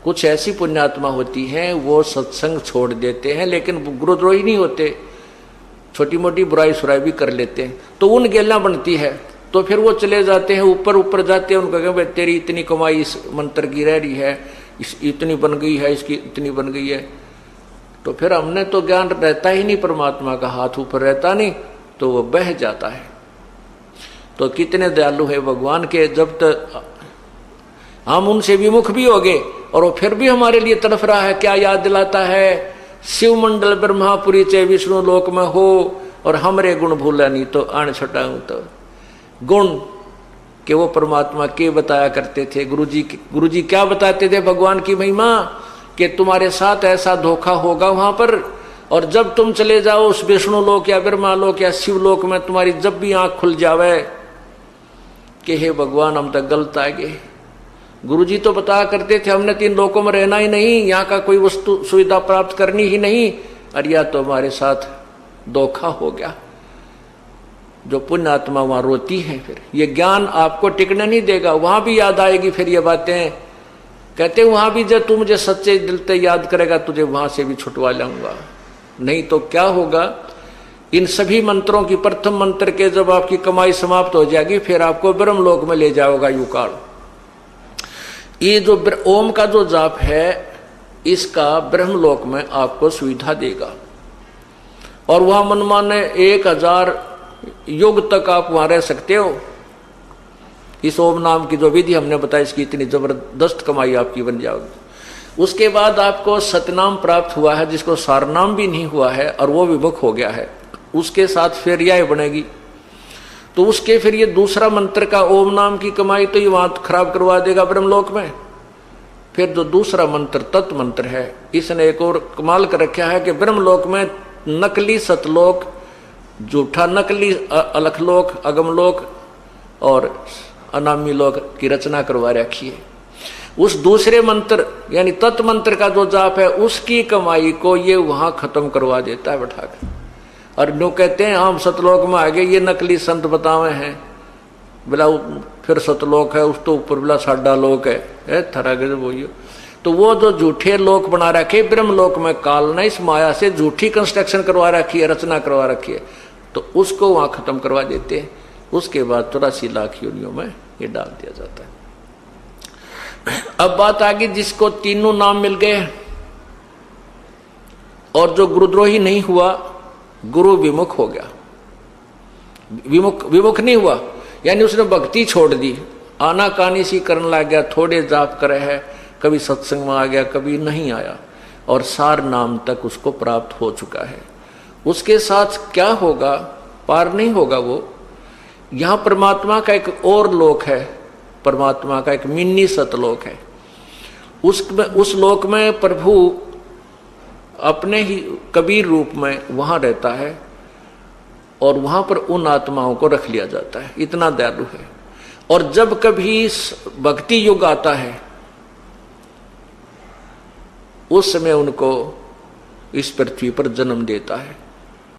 कुछ ऐसी पुण्यात्मा होती हैं वो सत्संग छोड़ देते हैं लेकिन गुरुद्रोही नहीं होते, छोटी मोटी बुराई सुराई भी कर लेते हैं, तो उन गेला बनती है। तो फिर वो चले जाते हैं ऊपर ऊपर जाते हैं, उनको कहें भाई तेरी इतनी कमाई इस मंत्र की रह रही है, इस इतनी बन गई है, इसकी इतनी बन गई है। तो फिर हमने तो ज्ञान रहता ही नहीं, परमात्मा का हाथ ऊपर रहता नहीं, तो वो बह जाता है। तो कितने दयालु है भगवान के, जब तक हम उनसे विमुख भी हो गए और वो फिर भी हमारे लिए तड़फ रहा है। क्या याद दिलाता है, शिव मंडल ब्रह्मापुरी चे विष्णु लोक में हो और हमरे गुण भूला नहीं तो आण छटाऊं। तो गुण के वो परमात्मा के बताया करते थे, गुरुजी क्या बताते थे भगवान की महिमा, कि तुम्हारे साथ ऐसा धोखा होगा वहां पर, और जब तुम चले जाओ उस विष्णु लोक या ब्रह्मा लोक या शिव लोक में, तुम्हारी जब भी आंख खुल जावे कि हे भगवान हम तक गलत आ गए। गुरुजी तो बताया करते थे हमने 3 लोकों में रहना ही नहीं, यहाँ का कोई वस्तु सुविधा प्राप्त करनी ही नहीं, और या तो हमारे साथ धोखा हो गया। जो पुण्य आत्मा वहां रोती है, फिर ये ज्ञान आपको टिकने नहीं देगा, वहां भी याद आएगी फिर ये बातें। कहते वहां भी जब तू मुझे सच्चे दिल से याद करेगा तुझे वहां से भी छुटवा लाऊंगा। नहीं तो क्या होगा, इन सभी मंत्रों की प्रथम मंत्र के जब आपकी कमाई समाप्त हो जाएगी फिर आपको ब्रह्मलोक में ले जाओगा युकाल। ये जो ओम का जो जाप है इसका ब्रह्मलोक में आपको सुविधा देगा, और वहां मनमाने 1000 युग तक आप वहां रह सकते हो। इस ओम नाम की जो विधि हमने बताई, इसकी इतनी जबरदस्त कमाई आपकी बन जाएगी। उसके बाद आपको सतनाम प्राप्त हुआ है, जिसको सारनाम भी नहीं हुआ है और वो विमुख हो गया है, उसके साथ फिर यह बनेगी। तो उसके फिर ये दूसरा मंत्र का ओम नाम की कमाई तो ये वहां खराब करवा देगा ब्रह्मलोक में। फिर जो दूसरा मंत्र तत्व मंत्र है, इसने एक और कमाल कर रखा है कि ब्रह्मलोक में नकली सतलोक, झूठा नकली अलखलोक, अगमलोक और अनामी लोक की रचना करवा रखी है। उस दूसरे मंत्र यानी तत्व मंत्र का जो जाप है उसकी कमाई को ये वहां खत्म करवा देता है बैठाकर। और जो कहते हैं हम सतलोक में आ गए, ये नकली संत बतावे हैं, बोला फिर सतलोक है, उस तो ऊपर बोला साडा लोक है थरा गए बोलियो। तो वो जो झूठे लोक बना रखे ब्रह्मलोक में, काल ने इस माया से झूठी कंस्ट्रक्शन करवा रखी है, रचना करवा रखी है, तो उसको वहां खत्म करवा देते हैं। उसके बाद 84 लाख योनियों में ये डाल दिया जाता है। अब बात आ गई जिसको तीनों नाम मिल गए और जो गुरुद्रोही नहीं हुआ, गुरु विमुख हो गया। विमुख नहीं हुआ यानी उसने भक्ति छोड़ दी, आना कानी सी करने लग गया, थोड़े जाप करे है, कभी सत्संग में आ गया कभी नहीं आया, और सार नाम तक उसको प्राप्त हो चुका है। उसके साथ क्या होगा, पार नहीं होगा वो। यहां परमात्मा का एक और लोक है, परमात्मा का एक मिनी सतलोक है। उस लोक में प्रभु अपने ही कबीर रूप में वहां रहता है और वहां पर उन आत्माओं को रख लिया जाता है, इतना दयालु है। और जब कभी भक्ति युग आता है उस समय उनको इस पृथ्वी पर जन्म देता है।